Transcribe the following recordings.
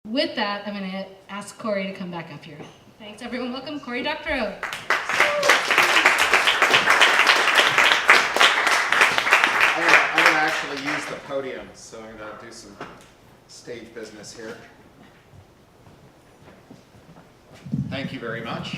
With that, I'm going to ask Cory to come back up here. Thanks, everyone. Welcome, Cory Doctorow. I'm going to actually use the podium, so I'm going to do some stage business here. Thank you very much.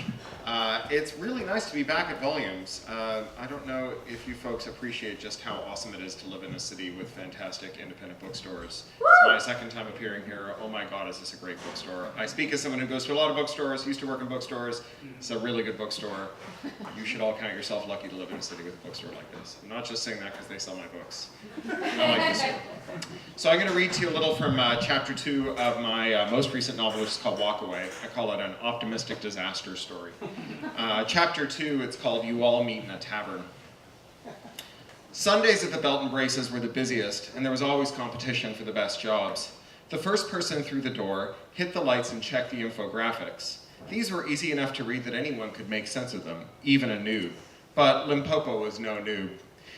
It's really nice to be back at Volumes. I don't know if you folks appreciate just how awesome it is to live in a city with fantastic independent bookstores. It's my second time appearing here. Oh my God, is this a great bookstore. I speak as someone who goes to a lot of bookstores, used to work in bookstores. It's a really good bookstore. You should all count yourself lucky to live in a city with a bookstore like this. I'm not just saying that because they sell my books. I like this store. So I'm going to read to you a little from chapter 2 of my most recent novel, which is called Walk Away. I call it an optimistic disaster story. Chapter 2, it's called You All Meet in a Tavern. Sundays at the Belton Bracers were the busiest, and there was always competition for the best jobs. The first person through the door hit the lights and checked the infographics. These were easy enough to read that anyone could make sense of them, even a noob. But Limpopo was no noob.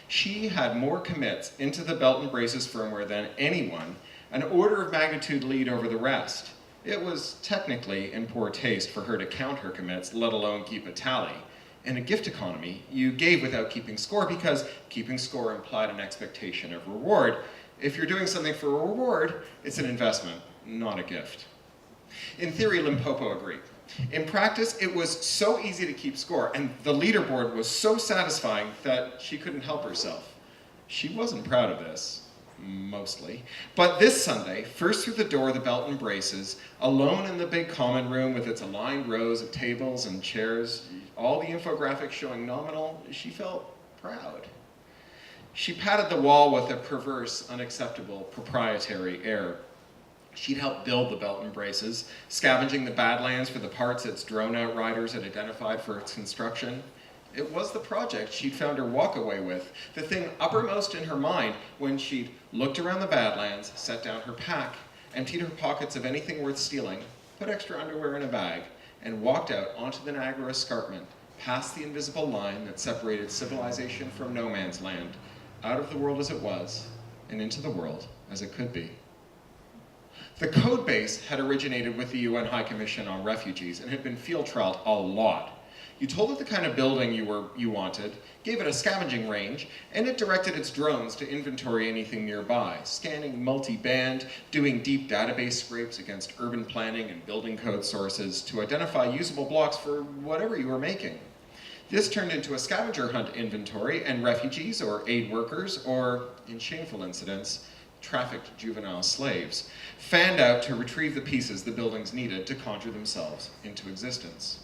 She had more commits into the Belton Bracers firmware than anyone, an order of magnitude lead over the rest. It was technically in poor taste for her to count her commits, let alone keep a tally. In a gift economy, you gave without keeping score because keeping score implied an expectation of reward. If you're doing something for a reward, it's an investment, not a gift. In theory, Limpopo agreed. In practice, it was so easy to keep score, and the leaderboard was so satisfying that she couldn't help herself. She wasn't proud of this. Mostly. But this Sunday, first through the door of the Belton Braces, alone in the big common room with its aligned rows of tables and chairs, all the infographics showing nominal, she felt proud. She patted the wall with a perverse, unacceptable, proprietary air. She'd helped build the Belton Braces, scavenging the Badlands for the parts its drone outriders had identified for its construction. It was the project she'd found her walk away with, the thing uppermost in her mind when she'd looked around the Badlands, set down her pack, emptied her pockets of anything worth stealing, put extra underwear in a bag, and walked out onto the Niagara Escarpment, past the invisible line that separated civilization from no man's land, out of the world as it was, and into the world as it could be. The code base had originated with the UN High Commission on Refugees and had been field trialed a lot. You told it the kind of building you wanted, gave it a scavenging range, and it directed its drones to inventory anything nearby, scanning multi-band, doing deep database scrapes against urban planning and building code sources to identify usable blocks for whatever you were making. This turned into a scavenger hunt inventory, and refugees or aid workers, or, in shameful incidents, trafficked juvenile slaves, fanned out to retrieve the pieces the buildings needed to conjure themselves into existence.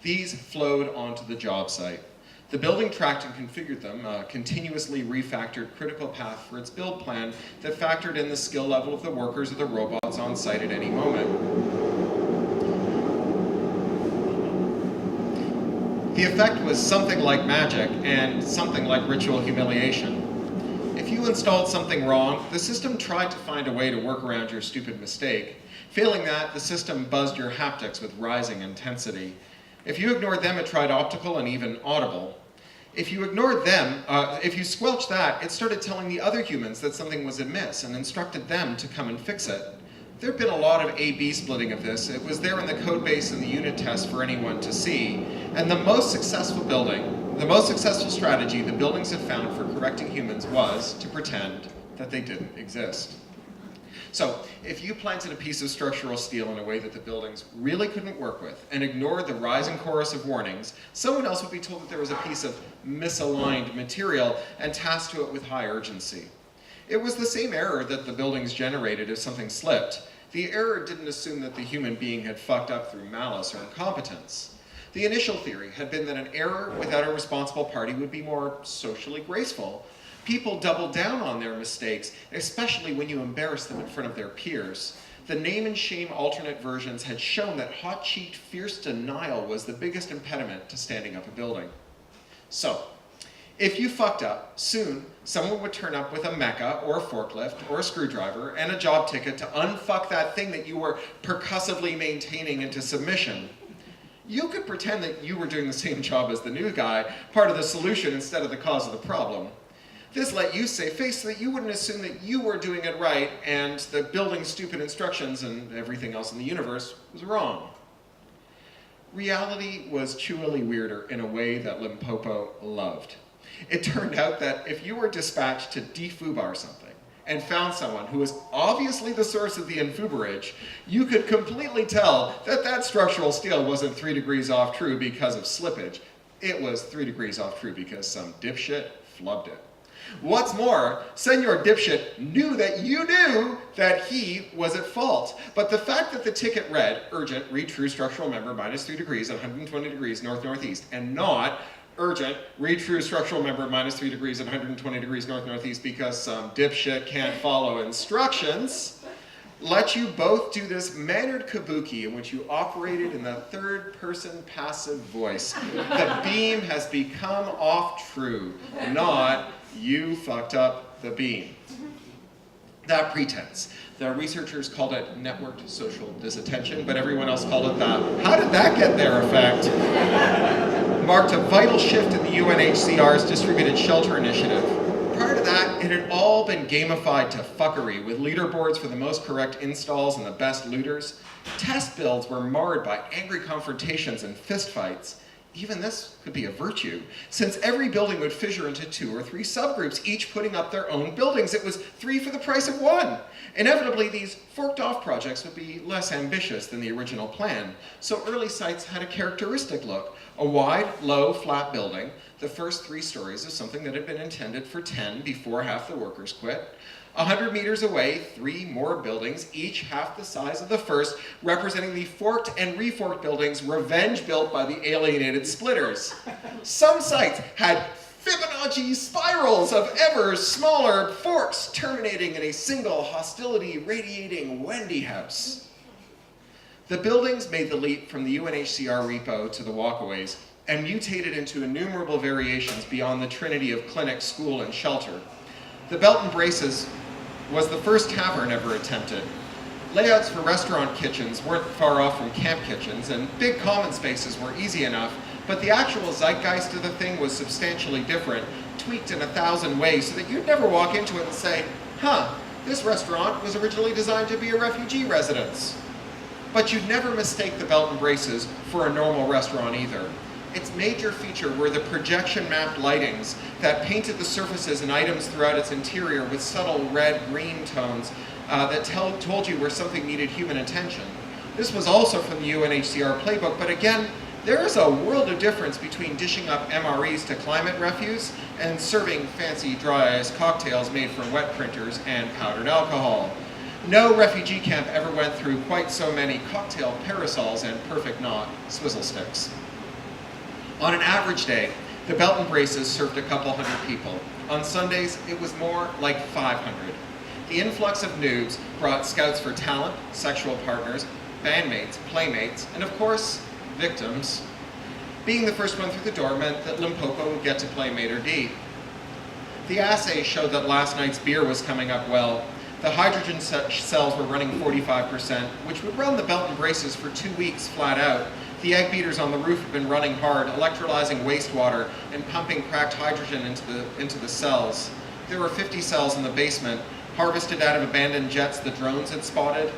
These flowed onto the job site. The building tracked and configured them, a continuously refactored critical path for its build plan that factored in the skill level of the workers or the robots on site at any moment. The effect was something like magic and something like ritual humiliation. If you installed something wrong, the system tried to find a way to work around your stupid mistake. Failing that, the system buzzed your haptics with rising intensity. If you ignored them, it tried optical and even audible. If you ignored them, if you squelched that, it started telling the other humans that something was amiss and instructed them to come and fix it. There'd been a lot of A-B splitting of this. It was there in the code base and the unit test for anyone to see. And the most successful strategy the buildings have found for correcting humans was to pretend that they didn't exist. So, if you planted a piece of structural steel in a way that the buildings really couldn't work with and ignored the rising chorus of warnings, someone else would be told that there was a piece of misaligned material and tasked to it with high urgency. It was the same error that the buildings generated if something slipped. The error didn't assume that the human being had fucked up through malice or incompetence. The initial theory had been that an error without a responsible party would be more socially graceful. People doubled down on their mistakes, especially when you embarrass them in front of their peers. The name and shame alternate versions had shown that hot-cheeked, fierce denial was the biggest impediment to standing up a building. So, if you fucked up, soon someone would turn up with a mecha or a forklift or a screwdriver and a job ticket to unfuck that thing that you were percussively maintaining into submission. You could pretend that you were doing the same job as the new guy, part of the solution instead of the cause of the problem. This let you save face so that you wouldn't assume that you were doing it right and the building's stupid instructions and everything else in the universe was wrong. Reality was chewily weirder in a way that Limpopo loved. It turned out that if you were dispatched to defoobar something and found someone who was obviously the source of the infoobarage, you could completely tell that that structural steel wasn't 3 degrees off true because of slippage. It was 3 degrees off true because some dipshit flubbed it. What's more, Senor Dipshit knew that you knew that he was at fault. But the fact that the ticket read, urgent, read true structural member, minus 3 degrees, 120 degrees north-northeast, and not, urgent, read true structural member, minus 3 degrees, 120 degrees north-northeast because some dipshit can't follow instructions, let you both do this mannered kabuki in which you operated in the third-person passive voice. The beam has become off true, not you fucked up the beam. That pretense. The researchers called it networked social disattention, but everyone else called it the how did that get there effect. Marked a vital shift in the UNHCR's distributed shelter initiative. Prior to that, it had all been gamified to fuckery, with leaderboards for the most correct installs and the best looters. Test builds were marred by angry confrontations and fistfights. Even this could be a virtue, since every building would fissure into 2 or 3 subgroups, each putting up their own buildings. It was 3 for the price of 1. Inevitably, these forked-off projects would be less ambitious than the original plan, so early sites had a characteristic look. A wide, low, flat building, the first 3 stories of something that had been intended for 10 before half the workers quit. 100 meters away, 3 more buildings, each half the size of the first, representing the forked and reforked buildings revenge built by the alienated splitters. Some sites had Fibonacci spirals of ever smaller forks terminating in a single hostility radiating Wendy house. The buildings made the leap from the UNHCR repo to the walkaways and mutated into innumerable variations beyond the trinity of clinic, school, and shelter. The Belton Bracers was the first tavern ever attempted. Layouts for restaurant kitchens weren't far off from camp kitchens, and big common spaces were easy enough, but the actual zeitgeist of the thing was substantially different, tweaked in 1,000 ways so that you'd never walk into it and say, huh, this restaurant was originally designed to be a refugee residence. But you'd never mistake the Belton Braces for a normal restaurant either. Its major feature were the projection-mapped lightings that painted the surfaces and items throughout its interior with subtle red-green tones that told you where something needed human attention. This was also from the UNHCR playbook, but again, there is a world of difference between dishing up MREs to climate refuse and serving fancy dry ice cocktails made from wet printers and powdered alcohol. No refugee camp ever went through quite so many cocktail parasols and perfect knot swizzle sticks. On an average day, the Belton Braces served a couple hundred people. On Sundays, it was more like 500. The influx of noobs brought scouts for talent, sexual partners, bandmates, playmates, and of course, victims. Being the first one through the door meant that Limpopo would get to play Mater D. The assay showed that last night's beer was coming up well. The hydrogen cells were running 45%, which would run the Belton Braces for 2 weeks flat out. The egg beaters on the roof have been running hard, electrolyzing wastewater and pumping cracked hydrogen into the cells. There were 50 cells in the basement, harvested out of abandoned jets the drones had spotted.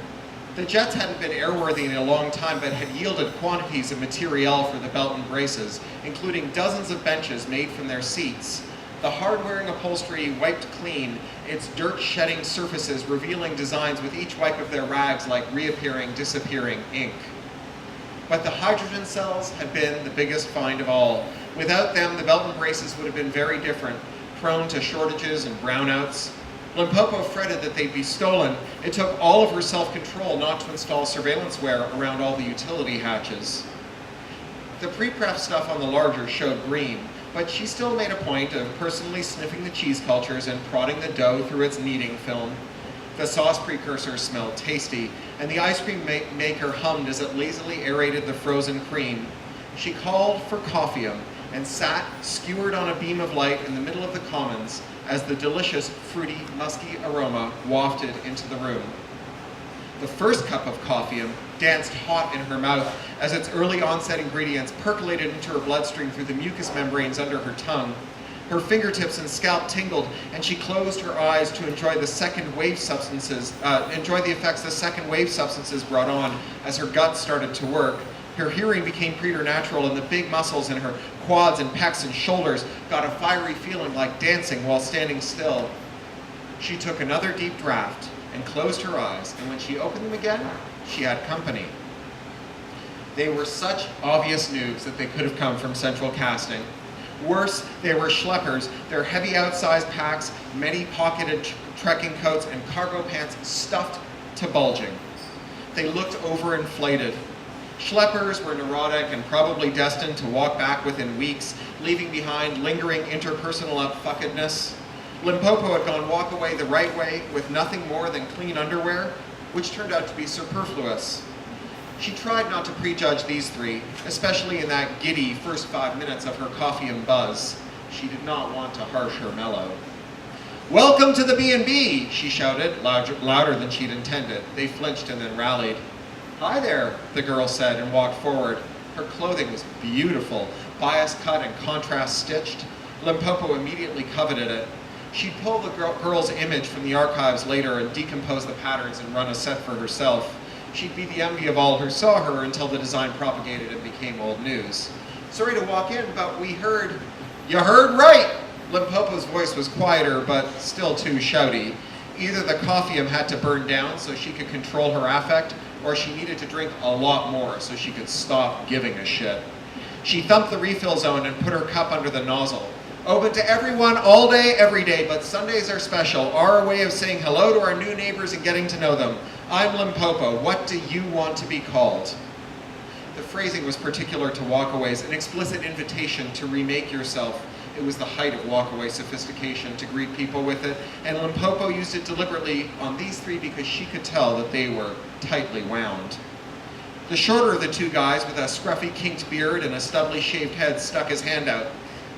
The jets hadn't been airworthy in a long time, but had yielded quantities of material for the Belton Braces, including dozens of benches made from their seats. The hard-wearing upholstery wiped clean, its dirt-shedding surfaces revealing designs with each wipe of their rags like reappearing, disappearing ink. But the hydrogen cells had been the biggest find of all. Without them, the Belton Braces would have been very different, prone to shortages and brownouts. Limpopo fretted that they'd be stolen. It took all of her self-control not to install surveillanceware around all the utility hatches. The pre-prep stuff on the larger showed green, but she still made a point of personally sniffing the cheese cultures and prodding the dough through its kneading film. The sauce precursor smelled tasty, and the ice cream maker hummed as it lazily aerated the frozen cream. She called for coffeeum and sat, skewered on a beam of light in the middle of the commons as the delicious, fruity, musky aroma wafted into the room. The first cup of coffeeum danced hot in her mouth as its early onset ingredients percolated into her bloodstream through the mucous membranes under her tongue. Her fingertips and scalp tingled, and she closed her eyes to enjoy the effects the second wave substances brought on as her gut started to work. Her hearing became preternatural, and the big muscles in her quads and pecs and shoulders got a fiery feeling like dancing while standing still. She took another deep draught and closed her eyes, and when she opened them again, she had company. They were such obvious noobs that they could have come from central casting. Worse, they were schleppers, their heavy outsized packs, many pocketed trekking coats, and cargo pants stuffed to bulging. They looked overinflated. Schleppers were neurotic and probably destined to walk back within weeks, leaving behind lingering interpersonal upfuckedness. Limpopo had gone walk away the right way with nothing more than clean underwear, which turned out to be superfluous. She tried not to prejudge these three, especially in that giddy first 5 minutes of her coffee and buzz. She did not want to harsh her mellow. "Welcome to the B&B," she shouted, louder than she'd intended. They flinched and then rallied. "Hi there," the girl said and walked forward. Her clothing was beautiful, bias cut and contrast stitched. Limpopo immediately coveted it. She'd pull the girl's image from the archives later and decompose the patterns and run a set for herself. She'd be the envy of all who saw her until the design propagated and became old news. "Sorry to walk in, but we heard..." "You heard right!" Limpopo's voice was quieter, but still too shouty. Either the coffeeum had to burn down so she could control her affect, or she needed to drink a lot more so she could stop giving a shit. She thumped the refill zone and put her cup under the nozzle. "Open to everyone, all day, every day, but Sundays are special. Our way of saying hello to our new neighbors and getting to know them. I'm Limpopo. What do you want to be called?" The phrasing was particular to walkaways, an explicit invitation to remake yourself. It was the height of walkaway sophistication to greet people with it, and Limpopo used it deliberately on these three because she could tell that they were tightly wound. The shorter of the two guys with a scruffy kinked beard and a stubbly shaved head stuck his hand out.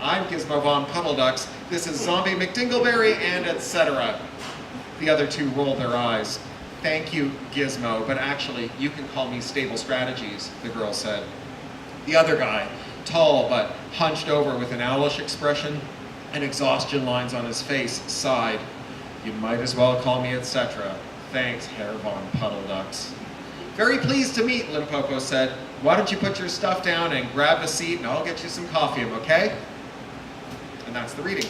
"I'm Gizmo Von Puddleducks. This is Zombie McDingleberry," and etc. The other two rolled their eyes. "Thank you, Gizmo, but actually, you can call me Stable Strategies," the girl said. The other guy, tall but hunched over with an owlish expression and exhaustion lines on his face, sighed. "You might as well call me etc. Thanks, Herr Von Puddleducks." "Very pleased to meet," Limpopo said. "Why don't you put your stuff down and grab a seat and I'll get you some coffee, okay?" And that's the reading.